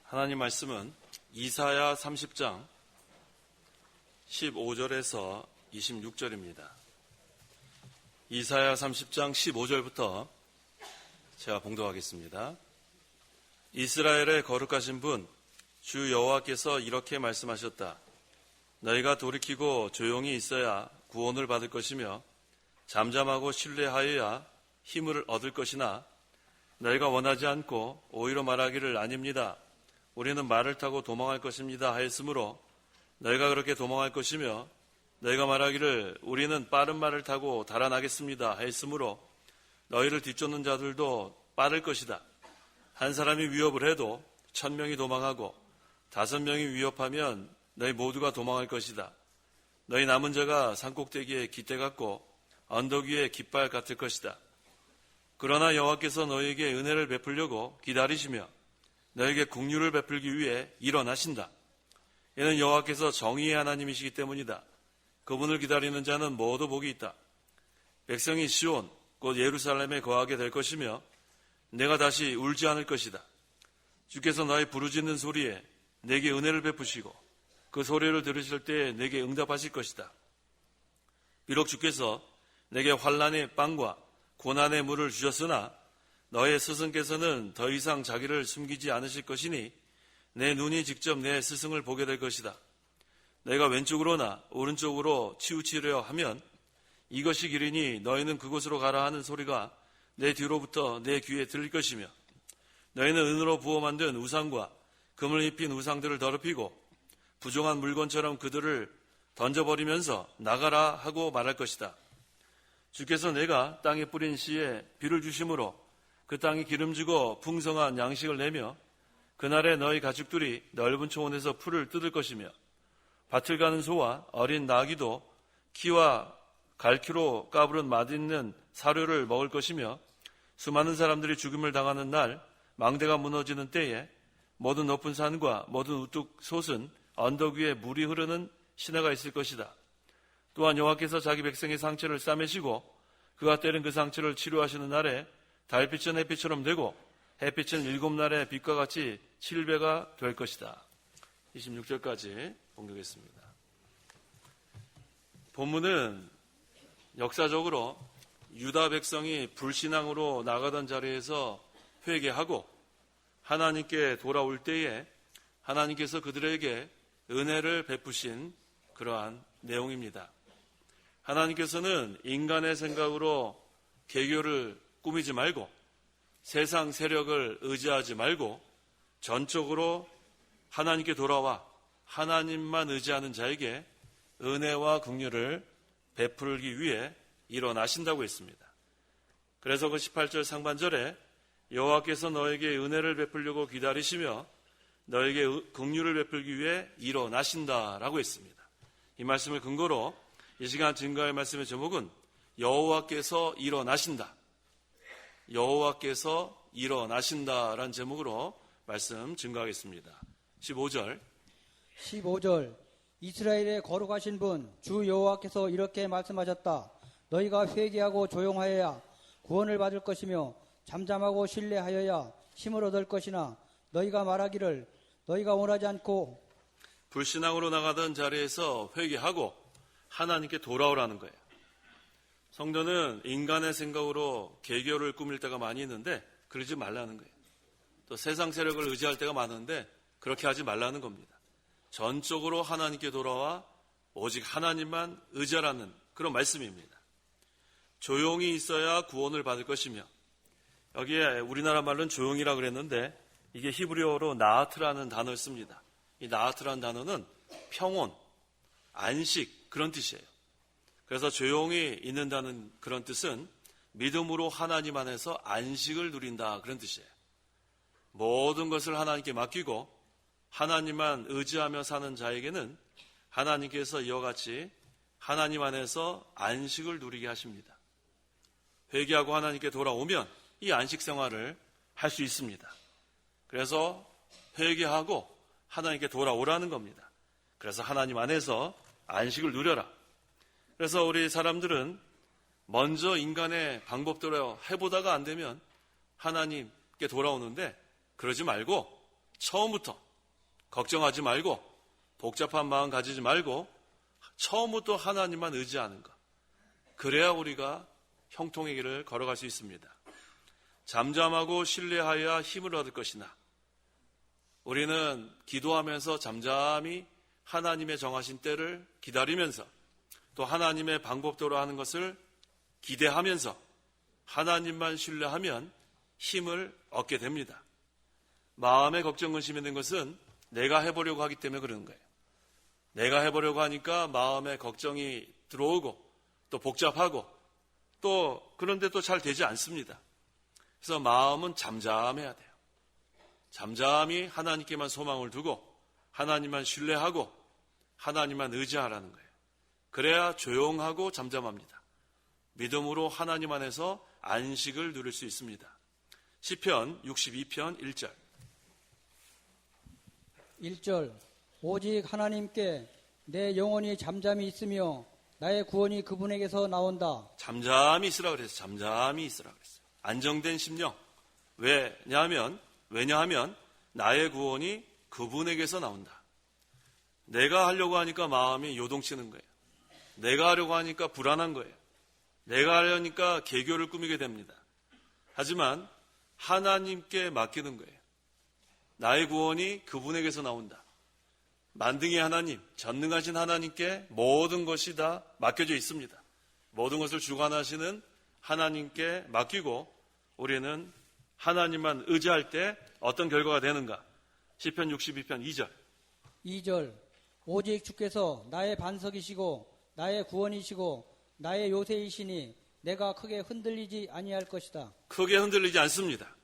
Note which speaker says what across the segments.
Speaker 1: 하나님 말씀은 이사야 30장 15절에서 26절입니다. 이사야 30장 15절부터 제가 봉독하겠습니다. 이스라엘의 거룩하신 분 주 여호와께서 이렇게 말씀하셨다. 너희가 돌이키고 조용히 있어야 구원을 받을 것이며 잠잠하고 신뢰하여야 힘을 얻을 것이나 너희가 원하지 않고 오히려 말하기를 아닙니다. 우리는 말을 타고 도망할 것입니다 하였으므로 너희가 그렇게 도망할 것이며 너희가 말하기를 우리는 빠른 말을 타고 달아나겠습니다 하였으므로 너희를 뒤쫓는 자들도 빠를 것이다. 한 사람이 위협을 해도 1000명이 도망하고 5명이 위협하면 너희 모두가 도망할 것이다. 너희 남은 자가 산꼭대기에 깃대 같고 언덕 위에 깃발 같을 것이다. 그러나 여호와께서 너희에게 은혜를 베풀려고 기다리시며 너희에게 긍휼을 베풀기 위해 일어나신다. 이는 여호와께서 정의의 하나님이시기 때문이다. 그분을 기다리는 자는 모두 복이 있다. 백성이 시온 곧 예루살렘에 거하게 될 것이며 내가 다시 울지 않을 것이다. 주께서 나의 부르짖는 소리에 내게 은혜를 베푸시고 그 소리를 들으실 때에 내게 응답하실 것이다. 비록 주께서 내게 환난의 빵과 고난의 물을 주셨으나 너의 스승께서는 더 이상 자기를 숨기지 않으실 것이니 내 눈이 직접 내 스승을 보게 될 것이다. 내가 왼쪽으로나 오른쪽으로 치우치려 하면 이것이 길이니 너희는 그곳으로 가라 하는 소리가 내 뒤로부터 내 귀에 들릴 것이며 너희는 은으로 부어 만든 우상과 금을 입힌 우상들을 더럽히고 부정한 물건처럼 그들을 던져버리면서 나가라 하고 말할 것이다. 주께서 내가 땅에 뿌린 씨에 비를 주심으로 그 땅이 기름지고 풍성한 양식을 내며 그날에 너희 가축들이 넓은 초원에서 풀을 뜯을 것이며 밭을 가는 소와 어린 나귀도 키와 갈퀴로 까부른 맛있는 사료를 먹을 것이며 수많은 사람들이 죽임을 당하는 날 망대가 무너지는 때에 모든 높은 산과 모든 우뚝 솟은 언덕 위에 물이 흐르는 시내가 있을 것이다. 또한 여호와께서 자기 백성의 상처를 싸매시고 그가 때린 그 상처를 치료하시는 날에 달빛은 햇빛처럼 되고 햇빛은 7날의 빛과 같이 7배가 될 것이다. 26절까지 봉독했습니다. 본문은 역사적으로 유다 백성이 불신앙으로 나가던 자리에서 회개하고 하나님께 돌아올 때에 하나님께서 그들에게 은혜를 베푸신 그러한 내용입니다. 하나님께서는 인간의 생각으로 개교를 꾸미지 말고 세상 세력을 의지하지 말고 전적으로 하나님께 돌아와 하나님만 의지하는 자에게 은혜와 긍휼을 베풀기 위해 일어나신다고 했습니다. 그래서 그 18절 상반절에 여호와께서 너에게 은혜를 베풀려고 기다리시며 너에게 긍휼을 베풀기 위해 일어나신다라고 했습니다. 이 말씀을 근거로 이 시간 증거할 말씀의 제목은 여호와께서 일어나신다. 여호와께서 일어나신다라는 제목으로 말씀 증거하겠습니다. 15절
Speaker 2: 이스라엘의 거룩하신 분 주 여호와께서 이렇게 말씀하셨다. 너희가 회개하고 조용하여야 구원을 받을 것이며 잠잠하고 신뢰하여야 힘을 얻을 것이나 너희가 말하기를 너희가 원하지 않고
Speaker 1: 불신앙으로 나가던 자리에서 회개하고 하나님께 돌아오라는 거예요. 성도는 인간의 생각으로 개교를 꾸밀 때가 많이 있는데 그러지 말라는 거예요. 또 세상 세력을 의지할 때가 많은데 그렇게 하지 말라는 겁니다. 전적으로 하나님께 돌아와 오직 하나님만 의지하라는 그런 말씀입니다. 조용히 있어야 구원을 받을 것이며 여기에 우리나라 말로는 조용이라 그랬는데 이게 히브리어로 나하트라는 단어를 씁니다. 이 나하트라는 단어는 평온, 안식 그런 뜻이에요. 그래서 조용히 있는다는 그런 뜻은 믿음으로 하나님 안에서 안식을 누린다 그런 뜻이에요. 모든 것을 하나님께 맡기고 하나님만 의지하며 사는 자에게는 하나님께서 이와 같이 하나님 안에서 안식을 누리게 하십니다. 회개하고 하나님께 돌아오면 이 안식 생활을 할 수 있습니다. 그래서 회개하고 하나님께 돌아오라는 겁니다. 그래서 하나님 안에서 안식을 누려라. 그래서 우리 사람들은 먼저 인간의 방법대로 해보다가 안 되면 하나님께 돌아오는데 그러지 말고 처음부터 걱정하지 말고 복잡한 마음 가지지 말고 처음부터 하나님만 의지하는 것. 그래야 우리가 형통의 길을 걸어갈 수 있습니다. 잠잠하고 신뢰하여야 힘을 얻을 것이나 우리는 기도하면서 잠잠히 하나님의 정하신 때를 기다리면서 또 하나님의 방법대로 하는 것을 기대하면서 하나님만 신뢰하면 힘을 얻게 됩니다. 마음에 걱정 근심이 있는 것은 내가 해보려고 하기 때문에 그러는 거예요. 내가 해보려고 하니까 마음에 걱정이 들어오고 또 복잡하고 또 그런데 또 잘 되지 않습니다. 그래서 마음은 잠잠해야 돼요. 잠잠히 하나님께만 소망을 두고 하나님만 신뢰하고 하나님만 의지하라는 거예요. 그래야 조용하고 잠잠합니다. 믿음으로 하나님 안에서 안식을 누릴 수 있습니다. 시편 62편 1절
Speaker 2: 1절 오직 하나님께 내 영혼이 잠잠히 있으며 나의 구원이 그분에게서 나온다.
Speaker 1: 잠잠히 있으라 그랬어요. 잠잠히 있으라 그랬어요. 안정된 심령. 왜냐하면 나의 구원이 그분에게서 나온다. 내가 하려고 하니까 마음이 요동치는 거예요. 내가 하려고 하니까 불안한 거예요. 내가 하려니까 개교를 꾸미게 됩니다. 하지만 하나님께 맡기는 거예요. 나의 구원이 그분에게서 나온다. 만등의 하나님, 전능하신 하나님께 모든 것이 다 맡겨져 있습니다. 모든 것을 주관하시는 하나님께 맡기고 우리는 하나님만 의지할 때 어떤 결과가 되는가? 시편 62편 2절
Speaker 2: 2절 오직 주께서 나의 반석이시고 나의 구원이시고 나의 요새이시니 내가 크게 흔들리지 아니할 것이다.
Speaker 1: 크게 흔들리지 않습니다.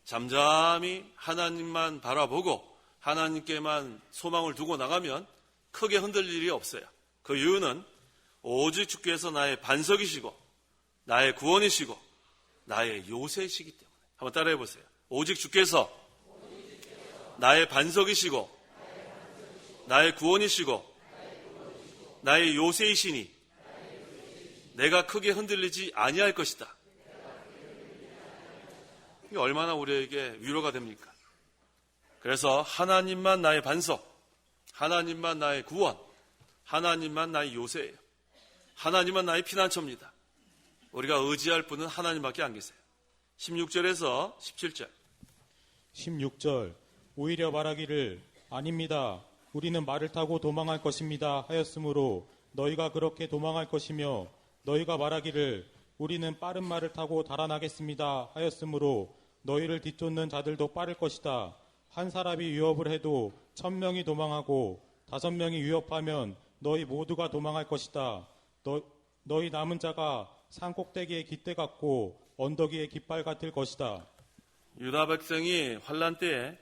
Speaker 1: 잠잠히 하나님만 바라보고 하나님께만 소망을 두고 나가면 크게 흔들릴 일이 없어요. 그 이유는 오직 주께서 나의 반석이시고 나의 구원이시고 나의 요새이시기 때문에. 한번 따라해 보세요. 오직 주께서 나의 반석이시고 나의 구원이시고 나의 요새이시니 내가 크게 흔들리지 아니할 것이다. 이게 얼마나 우리에게 위로가 됩니까? 그래서 하나님만 나의 반석, 하나님만 나의 구원, 하나님만 나의 요새예요. 하나님만 나의 피난처입니다. 우리가 의지할 분은 하나님밖에 안 계세요. 16절에서 17절
Speaker 3: 16절 오히려 말하기를 아닙니다. 우리는 말을 타고 도망할 것입니다 하였으므로 너희가 그렇게 도망할 것이며 너희가 말하기를 우리는 빠른 말을 타고 달아나겠습니다 하였으므로 너희를 뒤쫓는 자들도 빠를 것이다. 한 사람이 위협을 해도 1000명이 도망하고 5명이 위협하면 너희 모두가 도망할 것이다. 너희 남은 자가 산 꼭대기의 깃대 같고 언덕 위의 깃발 같을 것이다.
Speaker 1: 유다 백성이 환난 때에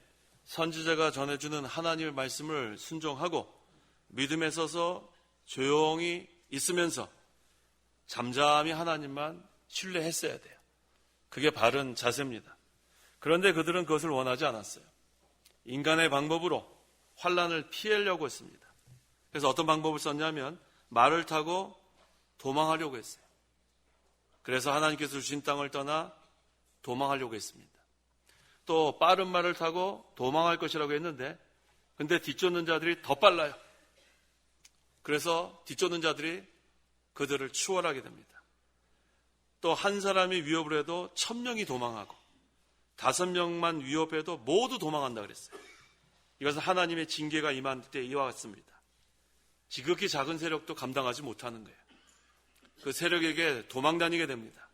Speaker 1: 선지자가 전해주는 하나님의 말씀을 순종하고 믿음에 서서 조용히 있으면서 잠잠히 하나님만 신뢰했어야 돼요. 그게 바른 자세입니다. 그런데 그들은 그것을 원하지 않았어요. 인간의 방법으로 환난을 피하려고 했습니다. 그래서 어떤 방법을 썼냐면 말을 타고 도망하려고 했어요. 그래서 하나님께서 주신 땅을 떠나 도망하려고 했습니다. 또 빠른 말을 타고 도망할 것이라고 했는데 근데 뒤쫓는 자들이 더 빨라요. 그래서 뒤쫓는 자들이 그들을 추월하게 됩니다. 또 한 사람이 위협을 해도 1000명이 도망하고 5명만 위협해도 모두 도망한다 그랬어요. 이것은 하나님의 징계가 임한 때 이와 같습니다. 지극히 작은 세력도 감당하지 못하는 거예요. 그 세력에게 도망다니게 됩니다.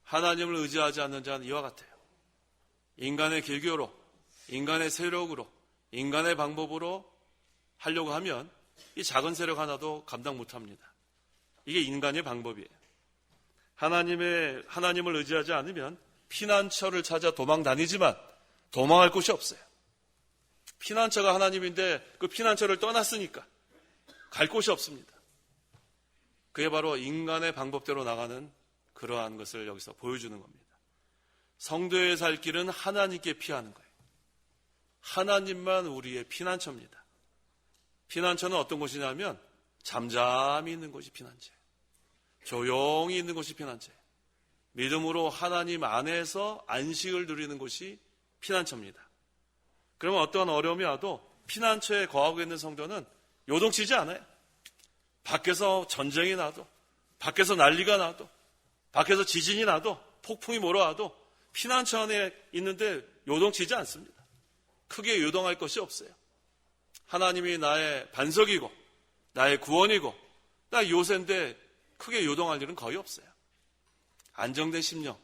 Speaker 1: 하나님을 의지하지 않는 자는 이와 같아요. 인간의 길교로, 인간의 세력으로, 인간의 방법으로 하려고 하면 이 작은 세력 하나도 감당 못합니다. 이게 인간의 방법이에요. 하나님을 의지하지 않으면 피난처를 찾아 도망다니지만 도망할 곳이 없어요. 피난처가 하나님인데 그 피난처를 떠났으니까 갈 곳이 없습니다. 그게 바로 인간의 방법대로 나가는 그러한 것을 여기서 보여주는 겁니다. 성도의 살 길은 하나님께 피하는 거예요. 하나님만 우리의 피난처입니다. 피난처는 어떤 곳이냐면 잠잠히 있는 곳이 피난처예요. 조용히 있는 곳이 피난처예요. 믿음으로 하나님 안에서 안식을 누리는 곳이 피난처입니다. 그러면 어떠한 어려움이 와도 피난처에 거하고 있는 성도는 요동치지 않아요. 밖에서 전쟁이 나도, 밖에서 난리가 나도, 밖에서 지진이 나도, 폭풍이 몰아와도 피난처 안에 있는데 요동치지 않습니다. 크게 요동할 것이 없어요. 하나님이 나의 반석이고 나의 구원이고 나 요새인데 크게 요동할 일은 거의 없어요. 안정된 심령,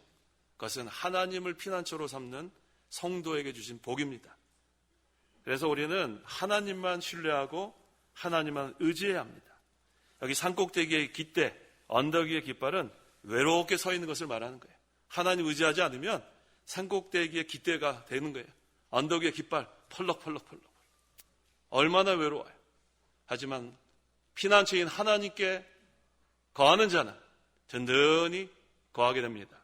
Speaker 1: 그것은 하나님을 피난처로 삼는 성도에게 주신 복입니다. 그래서 우리는 하나님만 신뢰하고 하나님만 의지해야 합니다. 여기 산꼭대기의 깃대, 언덕 위의 깃발은 외롭게 서 있는 것을 말하는 거예요. 하나님 의지하지 않으면 산꼭대기의 깃대가 되는 거예요. 언덕 위의 깃발 펄럭펄럭펄럭. 얼마나 외로워요. 하지만 피난처인 하나님께 거하는 자는 든든히 거하게 됩니다.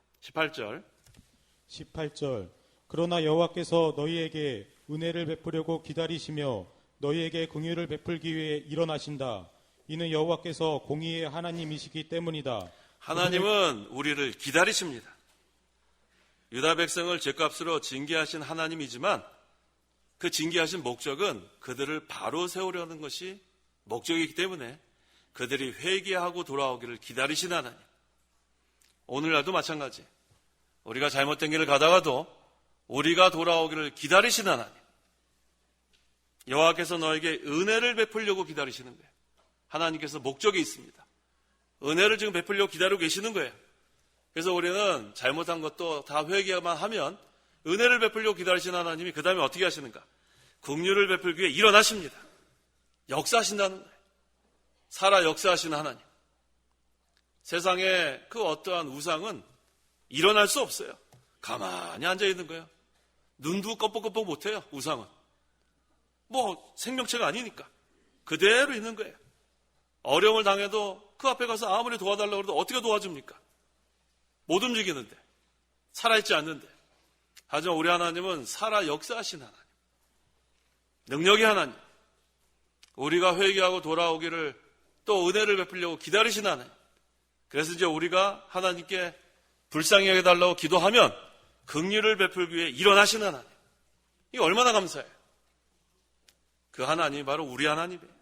Speaker 1: 18절.
Speaker 3: 그러나 여호와께서 너희에게 은혜를 베푸려고 기다리시며 너희에게 긍휼을 베풀기 위해 일어나신다. 이는 여호와께서 공의의 하나님이시기 때문이다.
Speaker 1: 하나님은 우리를 기다리십니다. 유다 백성을 죄값으로 징계하신 하나님이지만 그 징계하신 목적은 그들을 바로 세우려는 것이 목적이기 때문에 그들이 회개하고 돌아오기를 기다리신 하나님. 오늘날도 마찬가지. 우리가 잘못된 길을 가다가도 우리가 돌아오기를 기다리신 하나님. 여호와께서 너에게 은혜를 베풀려고 기다리시는 거예요. 하나님께서 목적이 있습니다. 은혜를 지금 베풀려고 기다리고 계시는 거예요. 그래서 우리는 잘못한 것도 다 회개만 하면 은혜를 베풀려고 기다리신 하나님이 그 다음에 어떻게 하시는가? 긍휼을 베풀기 위해 일어나십니다. 역사하신다는 거예요. 살아 역사하시는 하나님. 세상에 그 어떠한 우상은 일어날 수 없어요. 가만히 앉아있는 거예요. 눈도 껌뻑껌뻑 못해요. 우상은. 뭐 생명체가 아니니까. 그대로 있는 거예요. 어려움을 당해도 그 앞에 가서 아무리 도와달라고 해도 어떻게 도와줍니까? 못 움직이는데. 살아있지 않는데. 하지만 우리 하나님은 살아 역사하신 하나님. 능력의 하나님. 우리가 회개하고 돌아오기를 또 은혜를 베풀려고 기다리신 하나님. 그래서 이제 우리가 하나님께 불쌍히 여겨달라고 기도하면 긍휼을 베풀기 위해 일어나신 하나님. 이게 얼마나 감사해요. 그 하나님이 바로 우리 하나님이에요.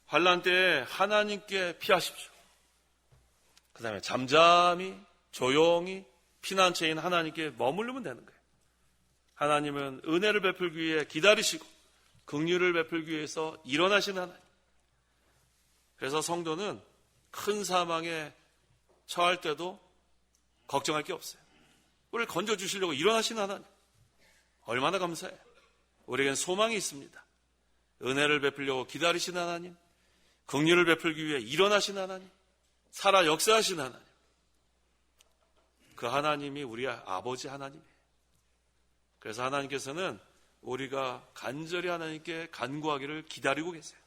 Speaker 1: 환난 때에 하나님께 피하십시오. 그 다음에 잠잠히 조용히 피난처인 하나님께 머무르면 되는 거예요. 하나님은 은혜를 베풀기 위해 기다리시고 긍휼을 베풀기 위해서 일어나신 하나님. 그래서 성도는 큰 사망에 처할 때도 걱정할 게 없어요. 우리를 건져주시려고 일어나신 하나님. 얼마나 감사해요. 우리에겐 소망이 있습니다. 은혜를 베풀려고 기다리신 하나님, 긍휼을 베풀기 위해 일어나신 하나님, 살아 역사하신 하나님. 그 하나님이 우리 아버지 하나님이에요. 그래서 하나님께서는 우리가 간절히 하나님께 간구하기를 기다리고 계세요.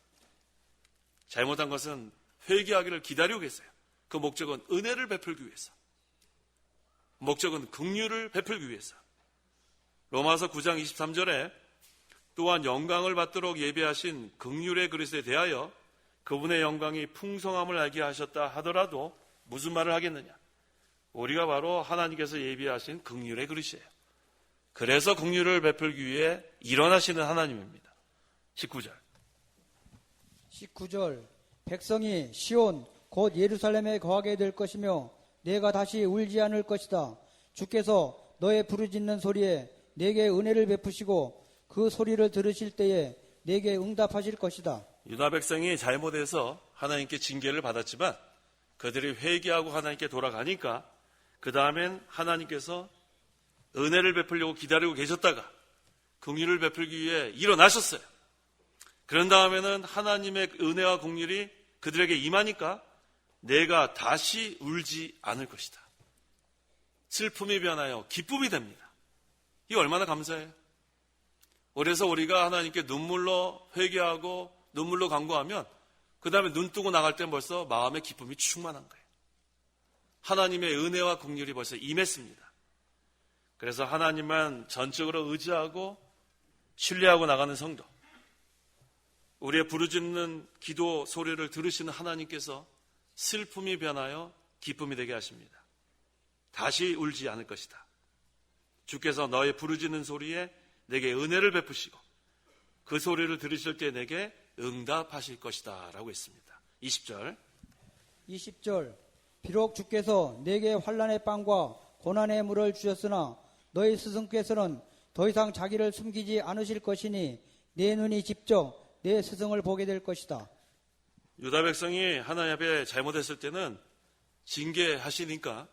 Speaker 1: 잘못한 것은 회개하기를 기다리고 계세요. 그 목적은 은혜를 베풀기 위해서. 목적은 긍휼을 베풀기 위해서. 로마서 9장 23절에 또한 영광을 받도록 예비하신 긍휼의 그릇에 대하여 그분의 영광이 풍성함을 알게 하셨다 하더라도 무슨 말을 하겠느냐? 우리가 바로 하나님께서 예비하신 긍휼의 그릇이에요. 그래서 긍휼을 베풀기 위해 일어나시는 하나님입니다. 19절.
Speaker 2: 백성이 시온 곧 예루살렘에 거하게 될 것이며 내가 다시 울지 않을 것이다. 주께서 너의 부르짖는 소리에 내게 은혜를 베푸시고 그 소리를 들으실 때에 내게 응답하실 것이다.
Speaker 1: 유다 백성이 잘못해서 하나님께 징계를 받았지만 그들이 회개하고 하나님께 돌아가니까 그 다음엔 하나님께서 은혜를 베풀려고 기다리고 계셨다가 긍휼을 베풀기 위해 일어나셨어요. 그런 다음에는 하나님의 은혜와 긍휼이 그들에게 임하니까 내가 다시 울지 않을 것이다. 슬픔이 변하여 기쁨이 됩니다. 이게 얼마나 감사해요. 그래서 우리가 하나님께 눈물로 회개하고 눈물로 간구하면 그 다음에 눈 뜨고 나갈 땐 벌써 마음의 기쁨이 충만한 거예요. 하나님의 은혜와 긍휼이 벌써 임했습니다. 그래서 하나님만 전적으로 의지하고 신뢰하고 나가는 성도, 우리의 부르짖는 기도 소리를 들으시는 하나님께서 슬픔이 변하여 기쁨이 되게 하십니다. 다시 울지 않을 것이다. 주께서 너의 부르짖는 소리에 내게 은혜를 베푸시고 그 소리를 들으실 때 내게 응답하실 것이다 라고 했습니다. 20절
Speaker 2: 20절 비록 주께서 내게 환난의 빵과 고난의 물을 주셨으나 너희 스승께서는 더 이상 자기를 숨기지 않으실 것이니 내 눈이 직접 내 스승을 보게 될 것이다.
Speaker 1: 유다 백성이 하나님 앞에 잘못했을 때는 징계하시니까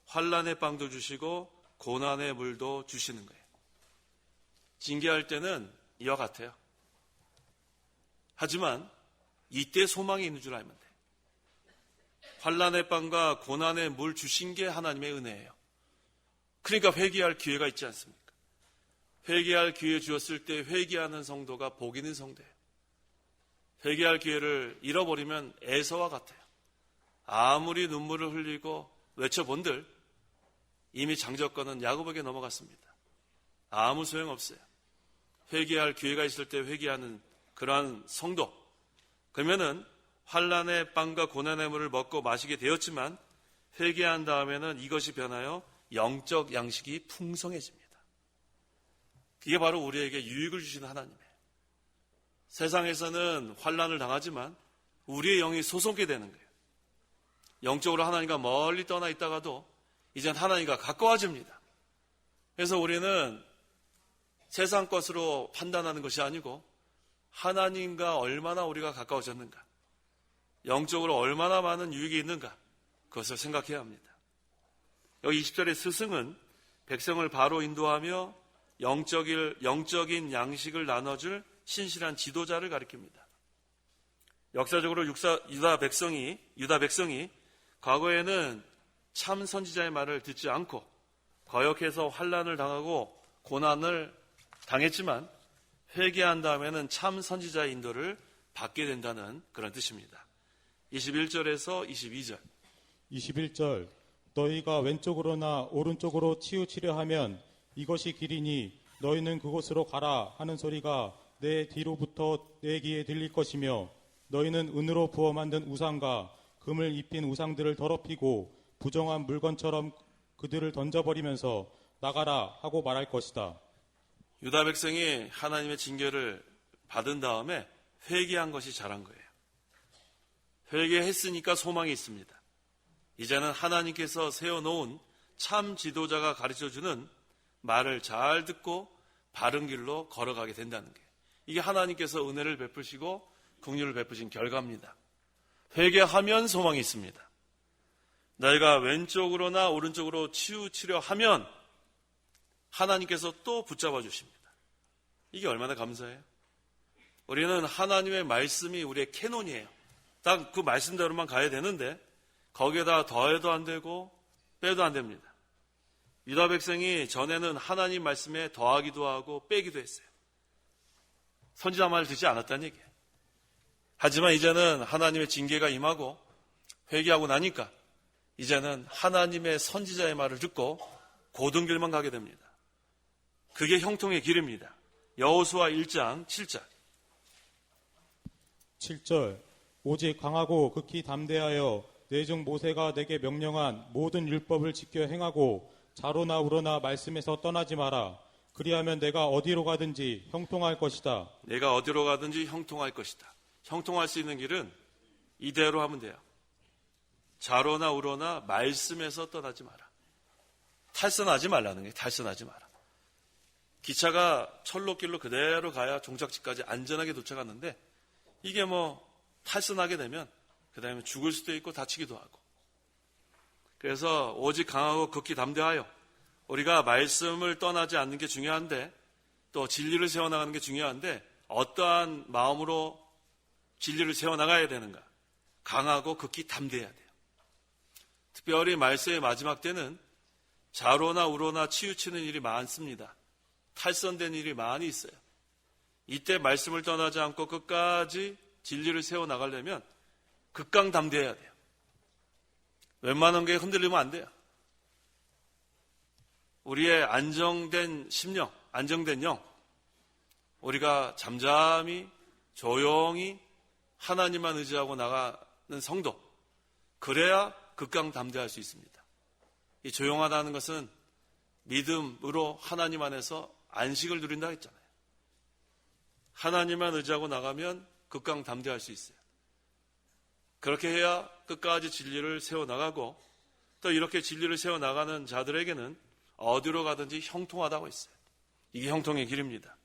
Speaker 1: 환난의 빵도 주시고 고난의 물도 주시는 거예요. 징계할 때는 이와 같아요. 하지만 이때 소망이 있는 줄 알면 돼. 환난의 빵과 고난의 물 주신 게 하나님의 은혜예요. 그러니까 회개할 기회가 있지 않습니까? 회개할 기회 주었을 때 회개하는 성도가 복 있는 성도예요. 회개할 기회를 잃어버리면 에서와 같아요. 아무리 눈물을 흘리고 외쳐본들 이미 장자권은 야곱에게 넘어갔습니다. 아무 소용없어요. 회개할 기회가 있을 때 회개하는 그러한 성도, 그러면은 환난의 빵과 고난의 물을 먹고 마시게 되었지만 회개한 다음에는 이것이 변하여 영적 양식이 풍성해집니다. 그게 바로 우리에게 유익을 주시는 하나님이에요. 세상에서는 환난을 당하지만 우리의 영이 솟게 되는 거예요. 영적으로 하나님과 멀리 떠나 있다가도 이젠 하나님과 가까워집니다. 그래서 우리는 세상 것으로 판단하는 것이 아니고 하나님과 얼마나 우리가 가까워졌는가, 영적으로 얼마나 많은 유익이 있는가, 그것을 생각해야 합니다. 여기 20절의 스승은 백성을 바로 인도하며 영적인 양식을 나눠줄 신실한 지도자를 가리킵니다. 역사적으로 유다 백성이 과거에는 참 선지자의 말을 듣지 않고 거역해서 환난을 당하고 고난을 당했지만 회개한 다음에는 참 선지자의 인도를 받게 된다는 그런 뜻입니다. 21절에서 22절
Speaker 3: 21절 너희가 왼쪽으로나 오른쪽으로 치우치려 하면 이것이 길이니 너희는 그곳으로 가라 하는 소리가 내 뒤로부터 내 귀에 들릴 것이며 너희는 은으로 부어 만든 우상과 금을 입힌 우상들을 더럽히고 부정한 물건처럼 그들을 던져버리면서 나가라 하고 말할 것이다.
Speaker 1: 유다 백성이 하나님의 징계를 받은 다음에 회개한 것이 잘한 거예요. 회개했으니까 소망이 있습니다. 이제는 하나님께서 세워놓은 참 지도자가 가르쳐주는 말을 잘 듣고 바른 길로 걸어가게 된다는 게, 이게 하나님께서 은혜를 베푸시고 긍휼을 베푸신 결과입니다. 회개하면 소망이 있습니다. 너희가 왼쪽으로나 오른쪽으로 치우치려 하면 하나님께서 또 붙잡아 주십니다. 이게 얼마나 감사해요. 우리는 하나님의 말씀이 우리의 캐논이에요. 딱 그 말씀대로만 가야 되는데 거기에다 더해도 안 되고 빼도 안 됩니다. 유다 백성이 전에는 하나님 말씀에 더하기도 하고 빼기도 했어요. 선지자 말을 듣지 않았다는 얘기예요. 하지만 이제는 하나님의 징계가 임하고 회개하고 나니까 이제는 하나님의 선지자의 말을 듣고 고든 길만 가게 됩니다. 그게 형통의 길입니다. 여호수아 1장 7절
Speaker 3: 7절 오직 강하고 극히 담대하여 내 종 모세가 내게 명령한 모든 율법을 지켜 행하고 자로나 우로나 말씀에서 떠나지 마라. 그리하면 내가 어디로 가든지 형통할 것이다.
Speaker 1: 내가 어디로 가든지 형통할 것이다. 형통할 수 있는 길은 이대로 하면 돼요. 자로나 우로나 말씀에서 떠나지 마라. 탈선하지 말라는 게, 탈선하지 마라. 기차가 철로길로 그대로 가야 종착지까지 안전하게 도착하는데 이게 탈선하게 되면 그 다음에 죽을 수도 있고 다치기도 하고, 그래서 오직 강하고 극히 담대하여, 우리가 말씀을 떠나지 않는 게 중요한데 또 진리를 세워나가는 게 중요한데 어떠한 마음으로 진리를 세워나가야 되는가? 강하고 극히 담대해야 돼요. 특별히 말세의 마지막 때는 자로나 우로나 치우치는 일이 많습니다. 탈선된 일이 많이 있어요. 이때 말씀을 떠나지 않고 끝까지 진리를 세워나가려면 극강담대해야 돼요. 웬만한 게 흔들리면 안 돼요. 우리의 안정된 심령, 안정된 영, 우리가 잠잠히 조용히 하나님만 의지하고 나가는 성도, 그래야 극강담대할 수 있습니다. 이 조용하다는 것은 믿음으로 하나님 안에서 안식을 누린다 했잖아요. 하나님만 의지하고 나가면 극강담대할 수 있어요. 그렇게 해야 끝까지 진리를 세워나가고, 또 이렇게 진리를 세워나가는 자들에게는 어디로 가든지 형통하다고 했어요. 이게 형통의 길입니다.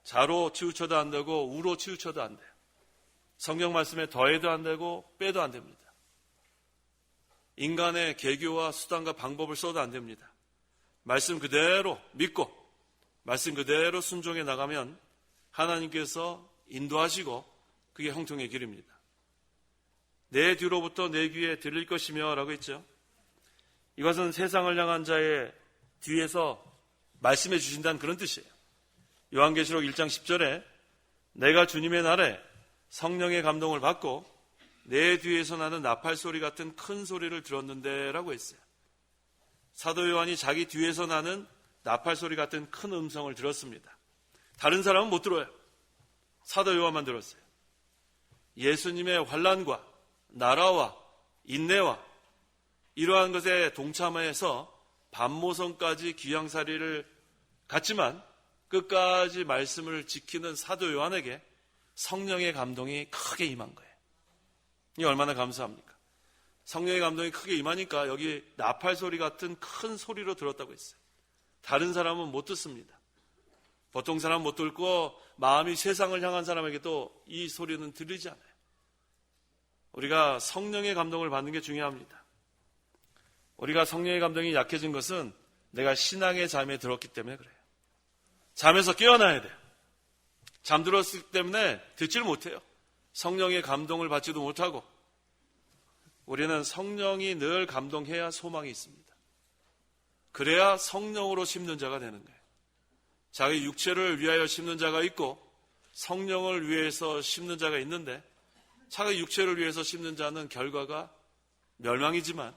Speaker 1: 좌로 치우쳐도 안 되고 우로 치우쳐도 안 돼요. 성경 말씀에 더해도 안 되고 빼도 안 됩니다. 인간의 계교와 수단과 방법을 써도 안 됩니다. 말씀 그대로 믿고 말씀 그대로 순종해 나가면 하나님께서 인도하시고 그게 형통의 길입니다. 내 뒤로부터 내 귀에 들릴 것이며 라고 했죠. 이것은 세상을 향한 자의 뒤에서 말씀해 주신다는 그런 뜻이에요. 요한계시록 1장 10절에 내가 주님의 날에 성령의 감동을 받고 내 뒤에서 나는 나팔 소리 같은 큰 소리를 들었는데 라고 했어요. 사도 요한이 자기 뒤에서 나는 나팔 소리 같은 큰 음성을 들었습니다. 다른 사람은 못 들어요. 사도 요한만 들었어요. 예수님의 환난과 나라와 인내와 이러한 것에 동참해서 반모성까지 귀양살이를 갔지만 끝까지 말씀을 지키는 사도 요한에게 성령의 감동이 크게 임한 거예요. 이게 얼마나 감사합니까? 성령의 감동이 크게 임하니까 여기 나팔 소리 같은 큰 소리로 들었다고 했어요. 다른 사람은 못 듣습니다. 보통 사람은 못 듣고 마음이 세상을 향한 사람에게도 이 소리는 들리지 않아요. 우리가 성령의 감동을 받는 게 중요합니다. 우리가 성령의 감동이 약해진 것은 내가 신앙의 잠에 들었기 때문에 그래요. 잠에서 깨어나야 돼요. 잠들었기 때문에 듣지를 못해요. 성령의 감동을 받지도 못하고. 우리는 성령이 늘 감동해야 소망이 있습니다. 그래야 성령으로 심는 자가 되는 거예요. 자기 육체를 위하여 심는 자가 있고 성령을 위해서 심는 자가 있는데 자기 육체를 위해서 심는 자는 결과가 멸망이지만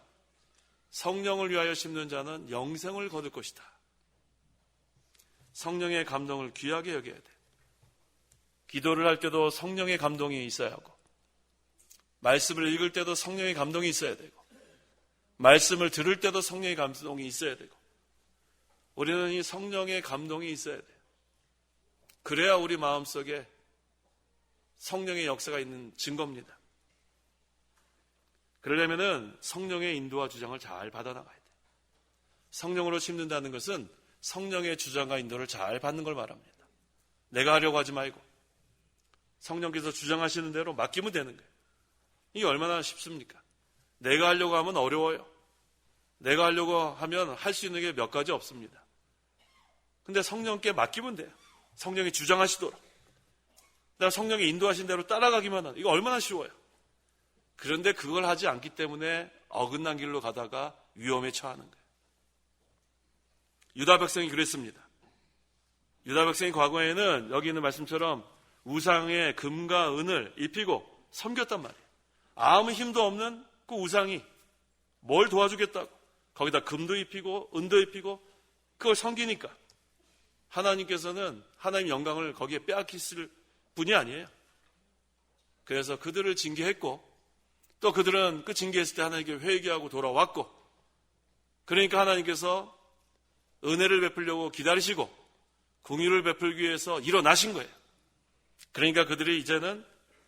Speaker 1: 성령을 위하여 심는 자는 영생을 거둘 것이다. 성령의 감동을 귀하게 여겨야 돼. 기도를 할 때도 성령의 감동이 있어야 하고 말씀을 읽을 때도 성령의 감동이 있어야 되고 말씀을 들을 때도 성령의 감동이 있어야 되고 우리는 이 성령의 감동이 있어야 돼요. 그래야 우리 마음속에 성령의 역사가 있는 증거입니다. 그러려면은 성령의 인도와 주장을 잘 받아나가야 돼요. 성령으로 심는다는 것은 성령의 주장과 인도를 잘 받는 걸 말합니다. 내가 하려고 하지 말고 성령께서 주장하시는 대로 맡기면 되는 거예요. 이게 얼마나 쉽습니까? 내가 하려고 하면 어려워요. 내가 하려고 하면 할 수 있는 게 몇 가지 없습니다. 근데 성령께 맡기면 돼요. 성령이 주장하시도록. 내가 성령이 인도하신 대로 따라가기만 하는, 이거 얼마나 쉬워요. 그런데 그걸 하지 않기 때문에 어긋난 길로 가다가 위험에 처하는 거예요. 유다 백성이 그랬습니다. 유다 백성이 과거에는 여기 있는 말씀처럼 우상에 금과 은을 입히고 섬겼단 말이에요. 아무 힘도 없는 그 우상이 뭘 도와주겠다고 거기다 금도 입히고 은도 입히고 그걸 섬기니까 하나님께서는 하나님 영광을 거기에 빼앗기실 분이 아니에요. 그래서 그들을 징계했고 또 그들은 그 징계했을 때 하나님께 회개하고 돌아왔고 그러니까 하나님께서 은혜를 베풀려고 기다리시고 긍휼을 베풀기 위해서 일어나신 거예요. 그러니까 그들이 이제는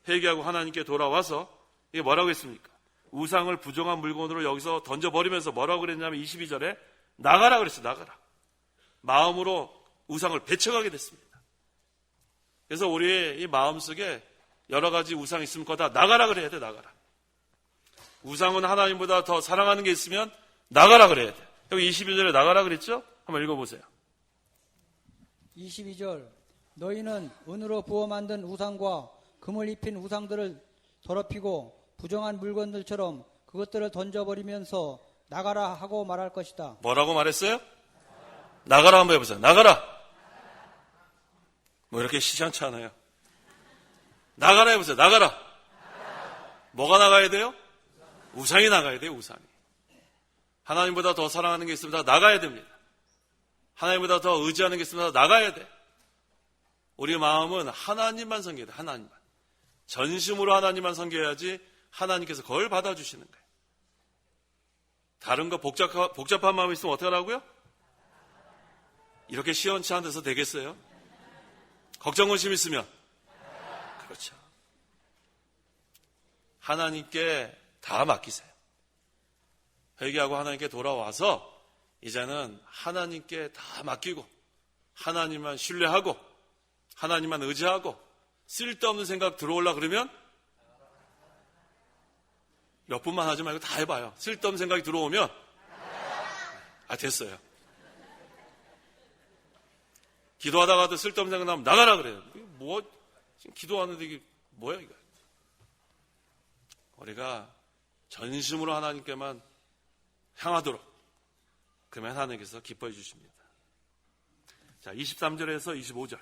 Speaker 1: 회개하고 하나님께 돌아와서 이게 뭐라고 했습니까? 우상을 부정한 물건으로 여기서 던져버리면서 뭐라고 그랬냐면 22절에 나가라 그랬어요. 나가라. 마음으로 우상을 배척하게 됐습니다. 그래서 우리의 이 마음속에 여러 가지 우상이 있으면 그거 다 나가라 그래야 돼. 나가라. 우상은 하나님보다 더 사랑하는 게 있으면 나가라 그래야 돼. 여기 22절에 나가라 그랬죠? 한번 읽어보세요.
Speaker 2: 22절 너희는 은으로 부어 만든 우상과 금을 입힌 우상들을 더럽히고 부정한 물건들처럼 그것들을 던져버리면서 나가라 하고 말할 것이다.
Speaker 1: 뭐라고 말했어요? 나가라 한번 해보세요. 나가라. 뭐 이렇게 시장치 않아요. 나가라 해보세요. 나가라. 뭐가 나가야 돼요? 우상이 나가야 돼요. 우상이. 하나님보다 더 사랑하는 게 있으면 다 나가야 됩니다. 하나님보다 더 의지하는 게 있으면 다 나가야 돼. 우리 마음은 하나님만 섬겨야 돼. 하나님만. 전심으로 하나님만 섬겨야지 하나님께서 그걸 받아주시는 거예요. 다른 거 복잡한 마음이 있으면 어떡하라고요? 이렇게 시원치 않은 데서 되겠어요? 걱정 의심 있으면 그렇죠. 하나님께 다 맡기세요. 회개하고 하나님께 돌아와서 이제는 하나님께 다 맡기고 하나님만 신뢰하고 하나님만 의지하고 쓸데없는 생각 들어올라 그러면 몇 분만 하지 말고 다 해봐요. 쓸데없는 생각이 들어오면 됐어요. 기도하다가도 쓸데없는 생각 나면 나가라 그래요. 뭐 지금 기도하는데 이게 뭐야 이거. 우리가 전심으로 하나님께만 향하도록 그러면 하나님께서 기뻐해 주십니다. 자, 23절에서 25절.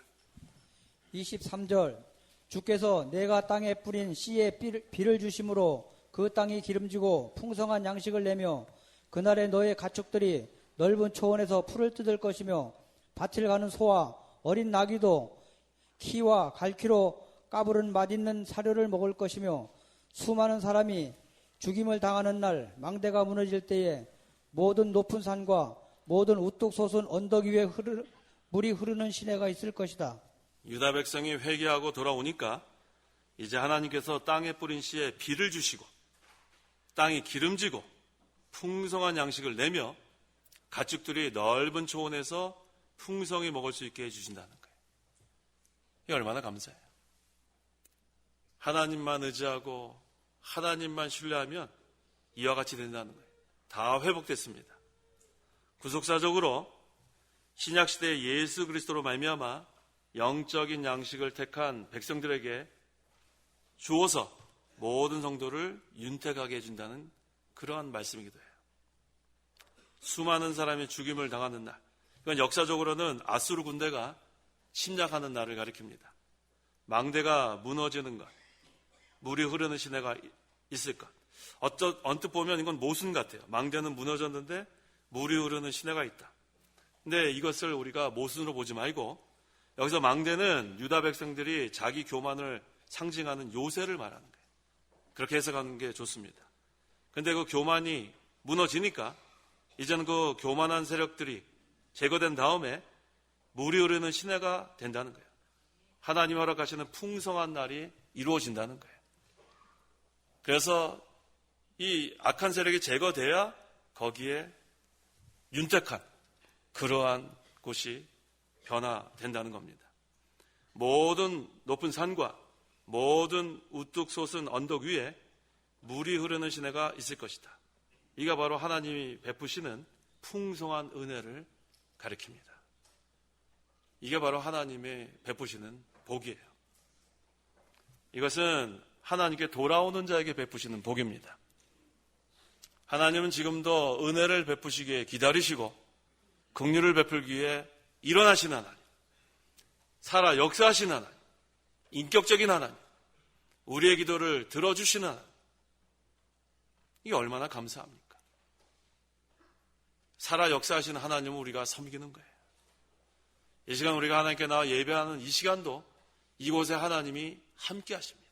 Speaker 2: 23절 주께서 내가 땅에 뿌린 씨에 비를 주심으로 그 땅이 기름지고 풍성한 양식을 내며 그날에 너의 가축들이 넓은 초원에서 풀을 뜯을 것이며 밭을 가는 소와 어린 나귀도 키와 갈퀴로 까부른 맛있는 사료를 먹을 것이며 수많은 사람이 죽임을 당하는 날 망대가 무너질 때에 모든 높은 산과 모든 우뚝 솟은 언덕 위에 물이 흐르는 시내가 있을 것이다.
Speaker 1: 유다 백성이 회개하고 돌아오니까 이제 하나님께서 땅에 뿌린 씨에 비를 주시고 땅이 기름지고 풍성한 양식을 내며 가축들이 넓은 초원에서 풍성히 먹을 수 있게 해주신다는 거예요. 이게 얼마나 감사해요. 하나님만 의지하고 하나님만 신뢰하면 이와 같이 된다는 거예요. 다 회복됐습니다. 구속사적으로 신약시대의 예수 그리스도로 말미암아 영적인 양식을 택한 백성들에게 주어서 모든 성도를 윤택하게 해준다는 그러한 말씀이기도 해요. 수많은 사람이 죽임을 당하는 날, 이건 역사적으로는 아수르 군대가 침략하는 날을 가리킵니다. 망대가 무너지는 것, 물이 흐르는 시내가 있을 것. 언뜻 보면 이건 모순 같아요. 망대는 무너졌는데 물이 흐르는 시내가 있다. 근데 이것을 우리가 모순으로 보지 말고 여기서 망대는 유다 백성들이 자기 교만을 상징하는 요새를 말하는 거예요. 그렇게 해석하는 게 좋습니다. 근데 그 교만이 무너지니까 이제는 그 교만한 세력들이 제거된 다음에 물이 흐르는 시내가 된다는 거예요. 하나님 허락하시는 풍성한 날이 이루어진다는 거예요. 그래서 이 악한 세력이 제거돼야 거기에 윤택한 그러한 곳이 변화된다는 겁니다. 모든 높은 산과 모든 우뚝 솟은 언덕 위에 물이 흐르는 시내가 있을 것이다. 이가 바로 하나님이 베푸시는 풍성한 은혜를 가리킵니다. 이게 바로 하나님의 베푸시는 복이에요. 이것은 하나님께 돌아오는 자에게 베푸시는 복입니다. 하나님은 지금도 은혜를 베푸시기에 기다리시고 긍휼을 베풀기 위해 일어나신 하나님, 살아 역사하신 하나님, 인격적인 하나님, 우리의 기도를 들어주시는 하나님. 이게 얼마나 감사합니까? 살아 역사하시는 하나님을 우리가 섬기는 거예요. 이 시간 우리가 하나님께 나와 예배하는 이 시간도 이곳에 하나님이 함께 하십니다.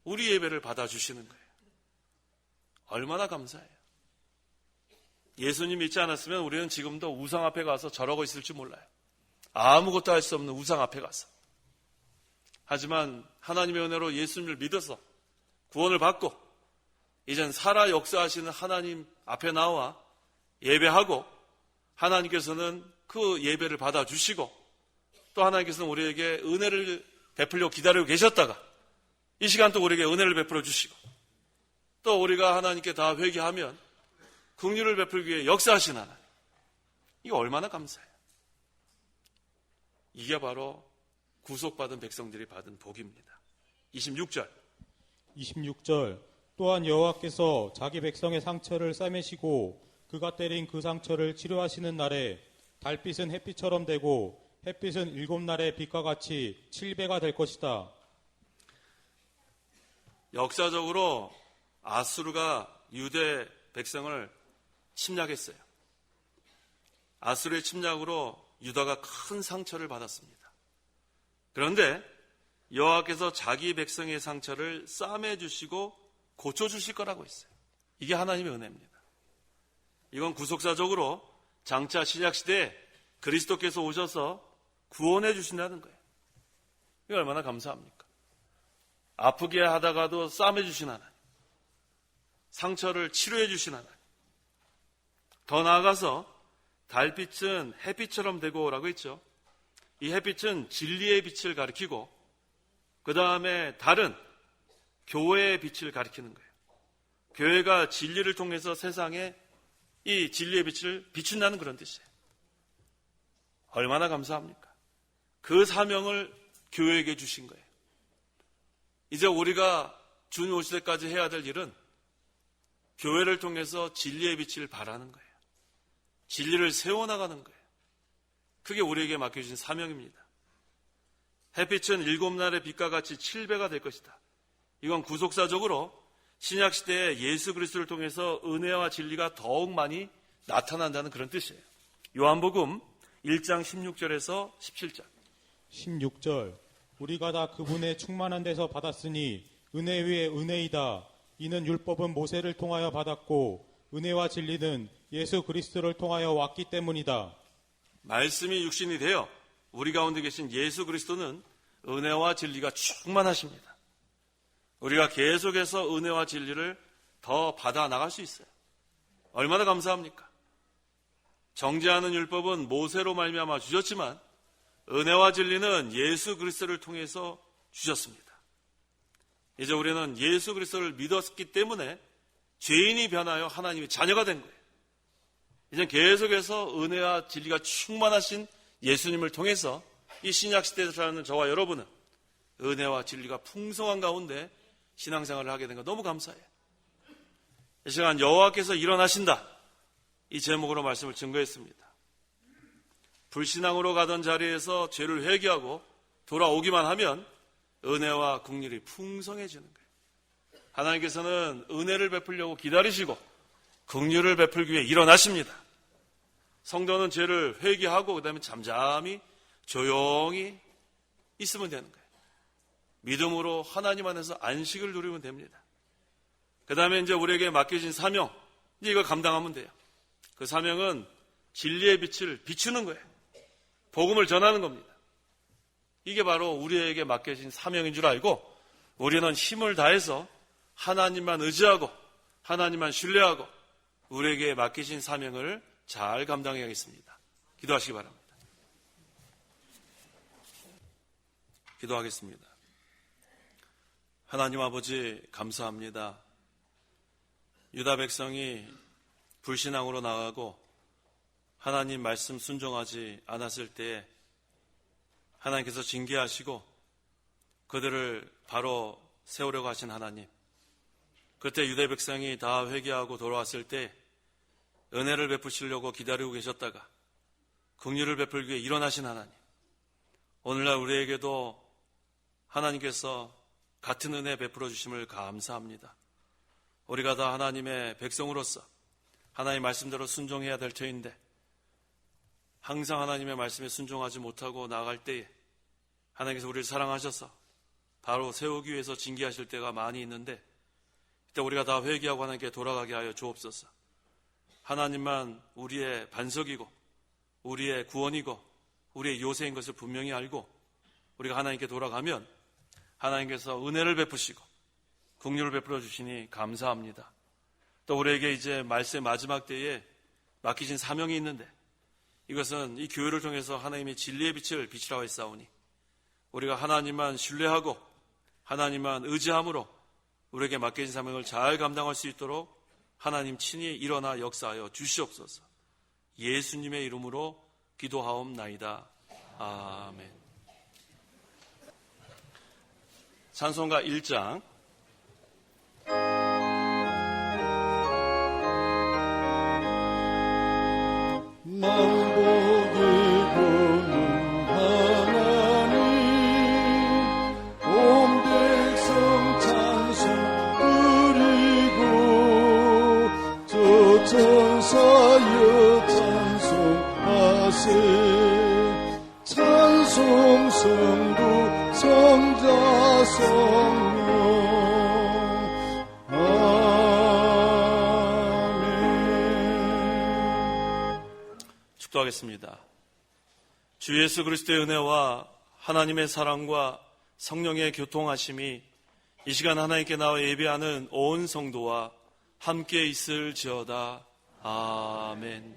Speaker 1: 우리 예배를 받아주시는 거예요. 얼마나 감사해요. 예수님 믿지 않았으면 우리는 지금도 우상 앞에 가서 저러고 있을지 몰라요. 아무것도 할 수 없는 우상 앞에 가서. 하지만 하나님의 은혜로 예수님을 믿어서 구원을 받고 이젠 살아 역사하시는 하나님 앞에 나와 예배하고 하나님께서는 그 예배를 받아주시고 또 하나님께서는 우리에게 은혜를 베풀려 기다리고 계셨다가 이 시간 또 우리에게 은혜를 베풀어 주시고 또 우리가 하나님께 다 회개하면 긍휼을 베풀기 위해 역사하신 하나님. 이거 얼마나 감사해요. 이게 바로 구속받은 백성들이 받은 복입니다. 26절.
Speaker 3: 또한 여호와께서 자기 백성의 상처를 싸매시고 그가 때린 그 상처를 치료하시는 날에 달빛은 햇빛처럼 되고 햇빛은 7날의 빛과 같이 7배가 될 것이다.
Speaker 1: 역사적으로 아수르가 유대 백성을 침략했어요. 아수르의 침략으로 유다가 큰 상처를 받았습니다. 그런데 여호와께서 자기 백성의 상처를 싸매주시고 고쳐주실 거라고 했어요. 이게 하나님의 은혜입니다. 이건 구속사적으로 장차 신약시대에 그리스도께서 오셔서 구원해 주신다는 거예요. 이거 얼마나 감사합니까? 아프게 하다가도 싸매 주신 하나님, 상처를 치료해 주신 하나님, 더 나아가서 달빛은 햇빛처럼 되고 오라고 했죠. 이 햇빛은 진리의 빛을 가리키고 그 다음에 달은 교회의 빛을 가리키는 거예요. 교회가 진리를 통해서 세상에 이 진리의 빛을 비춘다는 그런 뜻이에요. 얼마나 감사합니까? 그 사명을 교회에게 주신 거예요. 이제 우리가 주님 오실 때까지 해야 될 일은 교회를 통해서 진리의 빛을 발하는 거예요. 진리를 세워나가는 거예요. 그게 우리에게 맡겨주신 사명입니다. 햇빛은 7날의 빛과 같이 7배가 될 것이다. 이건 구속사적으로 신약시대에 예수 그리스도를 통해서 은혜와 진리가 더욱 많이 나타난다는 그런 뜻이에요. 요한복음 1장 16절에서 17절.
Speaker 3: 16절 우리가 다 그분의 충만한 데서 받았으니 은혜 위에 은혜이다. 이는 율법은 모세를 통하여 받았고 은혜와 진리는 예수 그리스도를 통하여 왔기 때문이다.
Speaker 1: 말씀이 육신이 되어 우리 가운데 계신 예수 그리스도는 은혜와 진리가 충만하십니다. 우리가 계속해서 은혜와 진리를 더 받아 나갈 수 있어요. 얼마나 감사합니까? 정죄하는 율법은 모세로 말미암아 주셨지만 은혜와 진리는 예수 그리스도를 통해서 주셨습니다. 이제 우리는 예수 그리스도를 믿었기 때문에 죄인이 변하여 하나님의 자녀가 된 거예요. 이제 계속해서 은혜와 진리가 충만하신 예수님을 통해서 이 신약시대에 사는 저와 여러분은 은혜와 진리가 풍성한 가운데 신앙생활을 하게 된 거 너무 감사해요. 이 시간 여호와께서 일어나신다, 이 제목으로 말씀을 증거했습니다. 불신앙으로 가던 자리에서 죄를 회개하고 돌아오기만 하면 은혜와 긍휼이 풍성해지는 거예요. 하나님께서는 은혜를 베풀려고 기다리시고 긍휼을 베풀기 위해 일어나십니다. 성도는 죄를 회개하고 그 다음에 잠잠히 조용히 있으면 되는 거예요. 믿음으로 하나님 안에서 안식을 누리면 됩니다. 그 다음에 이제 우리에게 맡겨진 사명, 이제 이걸 감당하면 돼요. 그 사명은 진리의 빛을 비추는 거예요. 복음을 전하는 겁니다. 이게 바로 우리에게 맡겨진 사명인 줄 알고 우리는 힘을 다해서 하나님만 의지하고 하나님만 신뢰하고 우리에게 맡기신 사명을 잘 감당해야겠습니다. 기도하시기 바랍니다. 기도하겠습니다. 하나님 아버지 감사합니다. 유다 백성이 불신앙으로 나가고 하나님 말씀 순종하지 않았을 때에 하나님께서 징계하시고 그들을 바로 세우려고 하신 하나님, 그때 유다 백성이 다 회개하고 돌아왔을 때 은혜를 베푸시려고 기다리고 계셨다가 긍휼을 베풀기 위해 일어나신 하나님, 오늘날 우리에게도 하나님께서 같은 은혜 베풀어 주심을 감사합니다. 우리가 다 하나님의 백성으로서 하나님의 말씀대로 순종해야 될 터인데 항상 하나님의 말씀에 순종하지 못하고 나아갈 때에 하나님께서 우리를 사랑하셔서 바로 세우기 위해서 징계하실 때가 많이 있는데 이때 우리가 다 회개하고 하나님께 돌아가게 하여 주옵소서. 하나님만 우리의 반석이고 우리의 구원이고 우리의 요새인 것을 분명히 알고 우리가 하나님께 돌아가면 하나님께서 은혜를 베푸시고 긍휼을 베풀어 주시니 감사합니다. 또 우리에게 이제 말세 마지막 때에 맡기신 사명이 있는데 이것은 이 교회를 통해서 하나님의 진리의 빛을 비추라고 했사오니 우리가 하나님만 신뢰하고 하나님만 의지함으로 우리에게 맡겨진 사명을 잘 감당할 수 있도록 하나님 친히 일어나 역사하여 주시옵소서. 예수님의 이름으로 기도하옵나이다. 아멘. 찬송가 1장
Speaker 4: 만복을 보는 하나님, 온 백성 찬송 드리고 저 천사여 찬송하세. 찬송 성도 성자 성령
Speaker 1: 기도하겠습니다. 주 예수 그리스도의 은혜와 하나님의 사랑과 성령의 교통하심이 이 시간 하나님께 나와 예배하는 온 성도와 함께 있을지어다. 아멘.